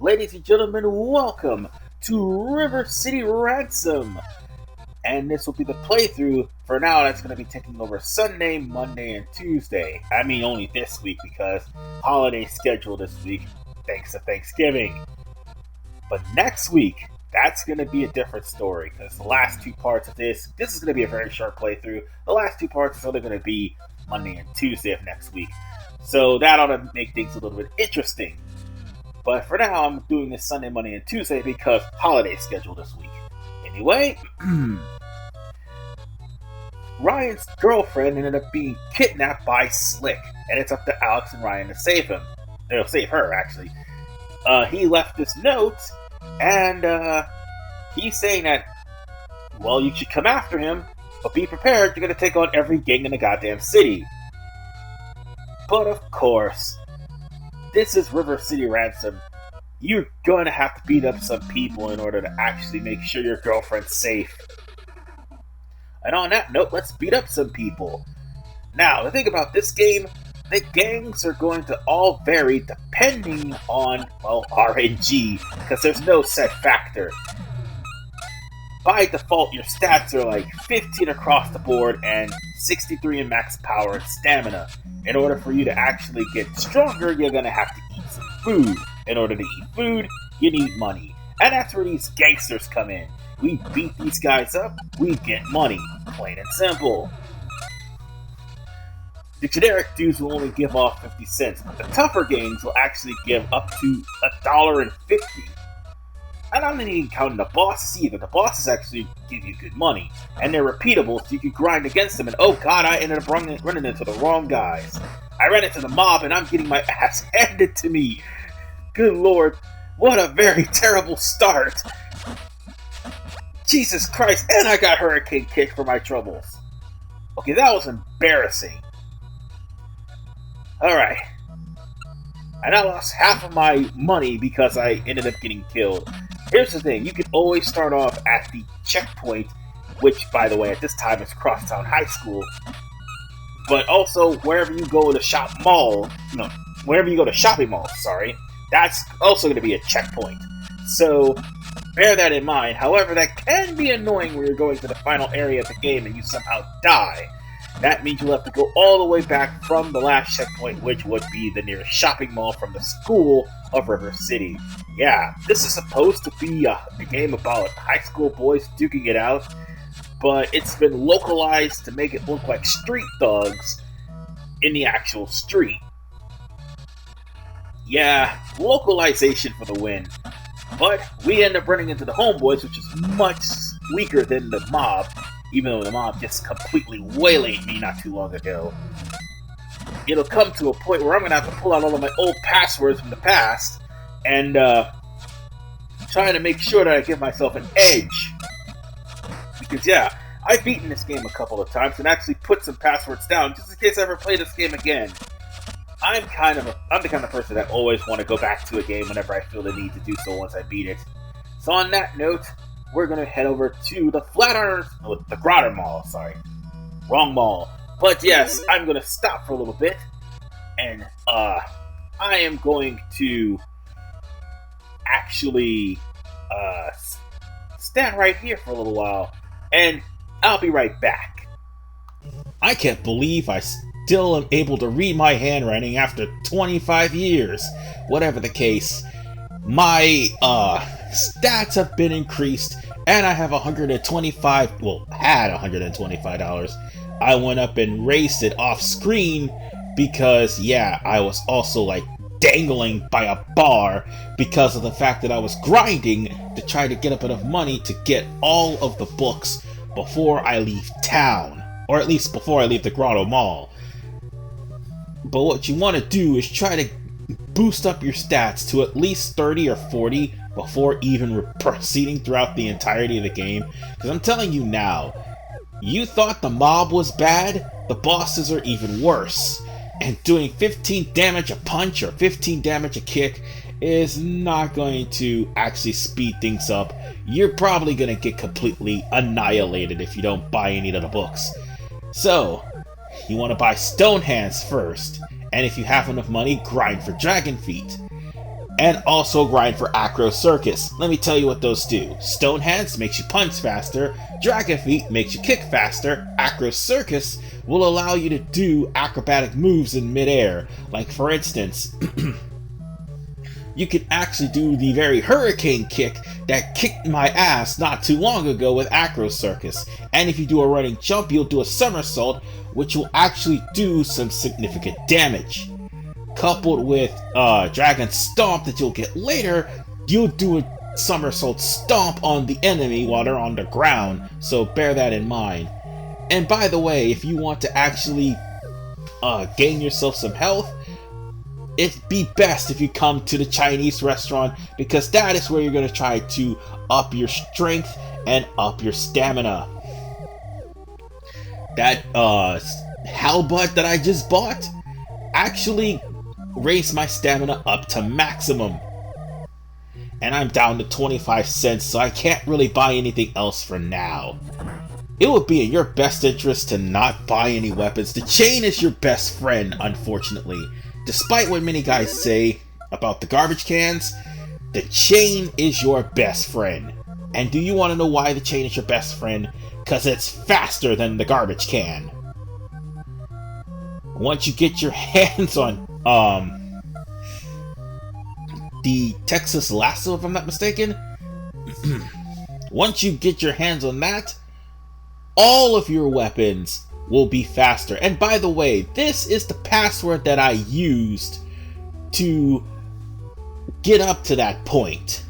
Ladies and gentlemen, welcome to River City Ransom. And this will be the playthrough for now that's going to be taking over Sunday, Monday, and Tuesday. I mean only this week because holiday schedule this week thanks to Thanksgiving. But next week, that's going to be a different story because the last two parts of this is going to be a very short playthrough. The last two parts are only going to be Monday and Tuesday of next week. So that ought to make things a little bit interesting. But for now, I'm doing this Sunday, Monday, and Tuesday because holiday schedule this week. Anyway, Ryan's girlfriend ended up being kidnapped by Slick, and it's up to Alex and Ryan to save him. They'll save her, actually. He left this note, and he's saying that, well, you should come after him, but be prepared, you're going to take on every gang in the goddamn city. But of course, this is River City Ransom. You're going to have to beat up some people in order to actually make sure your girlfriend's safe. And on that note, let's beat up some people. Now, the thing about this game, the gangs are going to all vary depending on, well, RNG, because there's no set factor. By default, your stats are like 15 across the board and 63 in max power and stamina. In order for you to actually get stronger, you're going to have to eat some food. In order to eat food, you need money. And that's where these gangsters come in. We beat these guys up, we get money. Plain and simple. The generic dudes will only give off 50 cents, but the tougher gangs will actually give up to $1.50. And I'm not even counting the bosses either. The bosses actually give you good money. And they're repeatable, so you can grind against them. And oh god, I ended up running into the wrong guys. I ran into the mob and I'm getting my ass handed to me. Good lord, what a very terrible start. Jesus Christ, and I got hurricane kick for my troubles. Okay, that was embarrassing. Alright. And I lost half of my money because I ended up getting killed. Here's the thing, you can always start off at the checkpoint, which, by the way, at this time is Crosstown High School. But also, wherever you go to shopping malls, that's also going to be a checkpoint. So, bear that in mind. However, that can be annoying when you're going to the final area of the game and you somehow die. That means you'll have to go all the way back from the last checkpoint, which would be the nearest shopping mall from the school of River City. Yeah, this is supposed to be a game about high school boys duking it out, but it's been localized to make it look like street thugs in the actual street. Yeah, localization for the win. But we end up running into the homeboys, which is much weaker than the mob, even though the mob just completely waylaid me not too long ago. It'll come to a point where I'm going to have to pull out all of my old passwords from the past and trying to make sure that I give myself an edge. Because yeah, I've beaten this game a couple of times and actually put some passwords down just in case I ever play this game again. I'm the kind of person that always want to go back to a game whenever I feel the need to do so once I beat it. So on that note, we're going to head over to the the Grotter Mall, sorry. Wrong mall. But yes, I'm going to stop for a little bit, and I am going to actually stand right here for a little while, and I'll be right back. I can't believe I still am able to read my handwriting after 25 years. Whatever the case, my stats have been increased, and I have had $125. I went up and raised it off screen because, yeah, I was also like dangling by a bar because of the fact that I was grinding to try to get up enough money to get all of the books before I leave town, or at least before I leave the Grotto Mall. But what you want to do is try to boost up your stats to at least 30 or 40 before even proceeding throughout the entirety of the game. Because I'm telling you now, you thought the mob was bad, the bosses are even worse. And doing 15 damage a punch or 15 damage a kick is not going to actually speed things up. You're probably going to get completely annihilated if you don't buy any of the books. So, you want to buy Stone Hands first, and if you have enough money, grind for Dragon Feet. and also grind for Acro Circus. Let me tell you what those do. Stone Hands makes you punch faster, Dragon Feet makes you kick faster, Acro Circus will allow you to do acrobatic moves in midair. Like for instance, you can actually do the very hurricane kick that kicked my ass not too long ago with Acro Circus. And if you do a running jump, you'll do a somersault, which will actually do some significant damage. Coupled with Dragon Stomp that you'll get later, you'll do a somersault stomp on the enemy while they're on the ground, so bear that in mind. And by the way, if you want to actually gain yourself some health, it'd be best if you come to the Chinese restaurant, because that is where you're going to try to up your strength and up your stamina. That halberd that I just bought actually raised my stamina up to maximum. And I'm down to 25 cents, so I can't really buy anything else for now. It would be in your best interest to not buy any weapons. The chain is your best friend, unfortunately. Despite what many guys say about the garbage cans, the chain is your best friend. And do you want to know why the chain is your best friend? Because it's faster than the garbage can. Once you get your hands on the Texas Lasso, if I'm not mistaken, once you get your hands on that, all of your weapons will be faster. And by the way, this is the password that I used to get up to that point.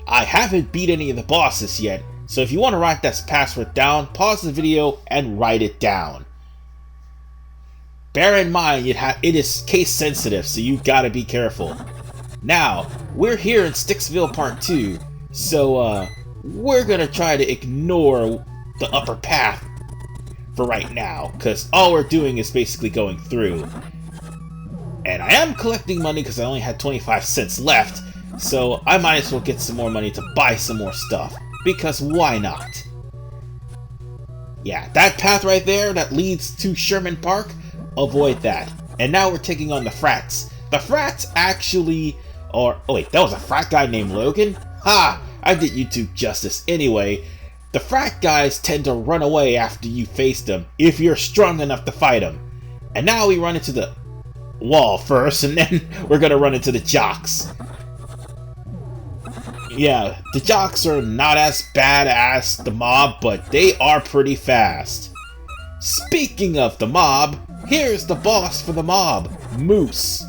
I haven't beat any of the bosses yet, so if you want to write that password down, pause the video and write it down. Bear in mind, it is case sensitive, so you've got to be careful. Now, we're here in Sticksville Part 2, so we're going to try to ignore the upper path for right now, because all we're doing is basically going through. And I am collecting money because I only had 25 cents left, so I might as well get some more money to buy some more stuff, because why not? Yeah, that path right there that leads to Sherman Park, avoid that. And now we're taking on the frats. The frats actually are... Oh wait, that was a frat guy named Logan? Ha! I did you two justice. Anyway, the frat guys tend to run away after you face them, if you're strong enough to fight them. And now we run into the wall first, and then we're gonna run into the jocks. Yeah, the jocks are not as bad as the mob, but they are pretty fast. Speaking of the mob, here's the boss for the mob, Moose.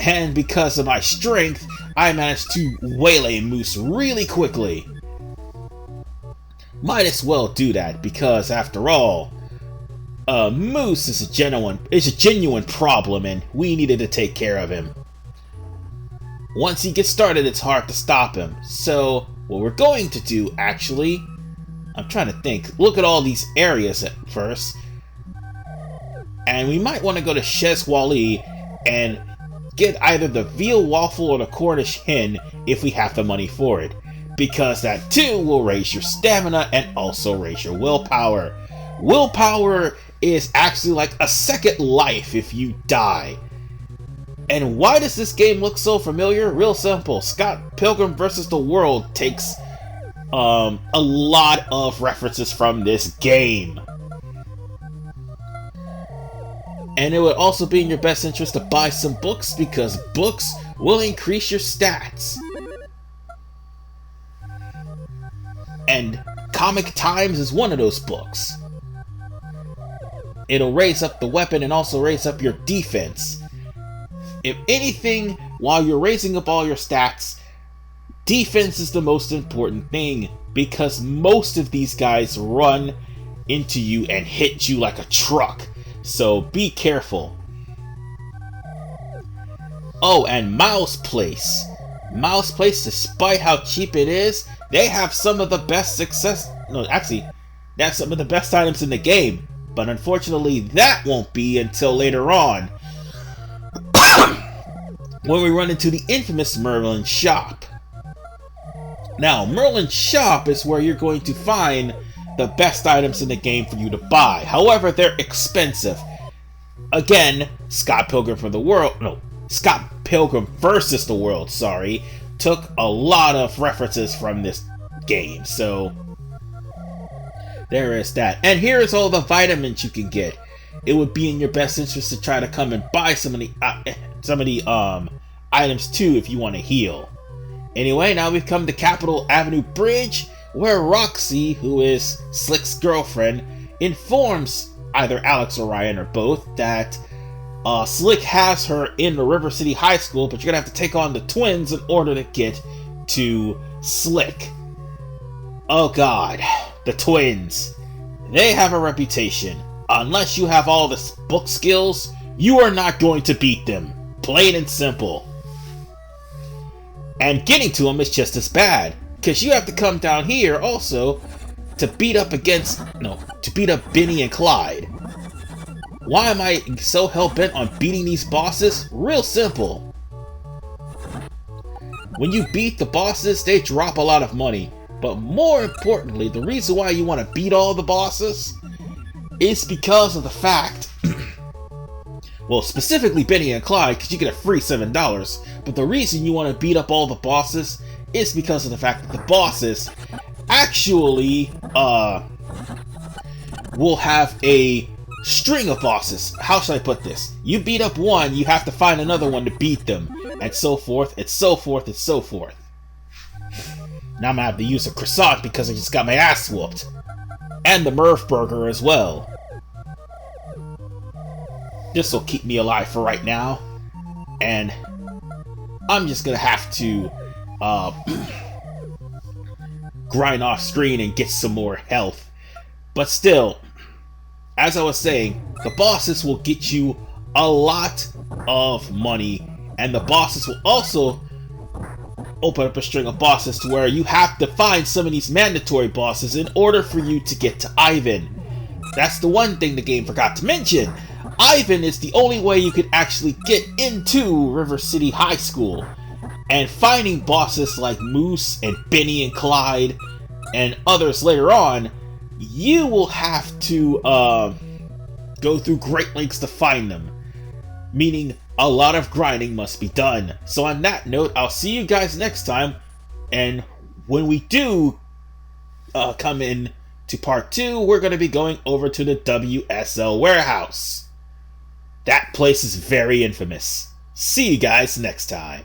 And because of my strength, I managed to waylay Moose really quickly. Might as well do that, because after all, Moose is a genuine problem, and we needed to take care of him. Once he gets started, it's hard to stop him. So, what we're going to do, actually... I'm trying to think. Look at all these areas at first. And we might want to go to Chez Wally and get either the veal waffle or the Cornish hen if we have the money for it. Because that too will raise your stamina and also raise your willpower. Willpower is actually like a second life if you die. And why does this game look so familiar? Real simple. Scott Pilgrim vs. the World takes a lot of references from this game. And it would also be in your best interest to buy some books, because books will increase your stats. And Comic Times is one of those books. It'll raise up the weapon and also raise up your defense. If anything, while you're raising up all your stats, defense is the most important thing, because most of these guys run into you and hit you like a truck. So be careful. Oh, and Mouse Place. Mouse Place, despite how cheap it is, they have some of the best they have some of the best items in the game. But unfortunately, that won't be until later on, when we run into the infamous Merlin Shop. Now, Merlin's Shop is where you're going to find the best items in the game for you to buy. However, they're expensive. Again, Scott Pilgrim for the World... No, Scott Pilgrim versus the World, sorry, took a lot of references from this game. So there is that. And here's all the vitamins you can get. It would be in your best interest to try to come and buy some of the items too if you want to heal. Anyway, now we've come to Capitol Avenue Bridge, where Roxy, who is Slick's girlfriend, informs either Alex or Ryan or both that Slick has her in the River City High School, but you're gonna have to take on the twins in order to get to Slick. Oh god, the twins. They have a reputation. Unless you have all the book skills, you are not going to beat them. Plain and simple. And getting to them is just as bad, because you have to come down here also to beat up Benny and Clyde. Why am I so hell-bent on beating these bosses? Real simple. When you beat the bosses, they drop a lot of money. But more importantly, the reason why you want to beat all the bosses is because of the fact, well, specifically Benny and Clyde, because you get a free $7, but the reason you want to beat up all the bosses is because of the fact that the bosses actually will have a string of bosses. How should I put this? You beat up one, you have to find another one to beat them, and so forth, and so forth, and so forth. Now I'm gonna have to use a croissant because I just got my ass whooped. And the Murph burger as well. This will keep me alive for right now. And I'm just gonna have to grind off screen and get some more health. But still, as I was saying, the bosses will get you a lot of money, and the bosses will also open up a string of bosses to where you have to find some of these mandatory bosses in order for you to get to Ivan. That's the one thing the game forgot to mention. Ivan is the only way you could actually get into River City High School. And finding bosses like Moose and Benny and Clyde and others later on, you will have to go through great lengths to find them. Meaning a lot of grinding must be done. So on that note, I'll see you guys next time. And when we do come in to part 2, we're going to be going over to the WSL warehouse. That place is very infamous. See you guys next time.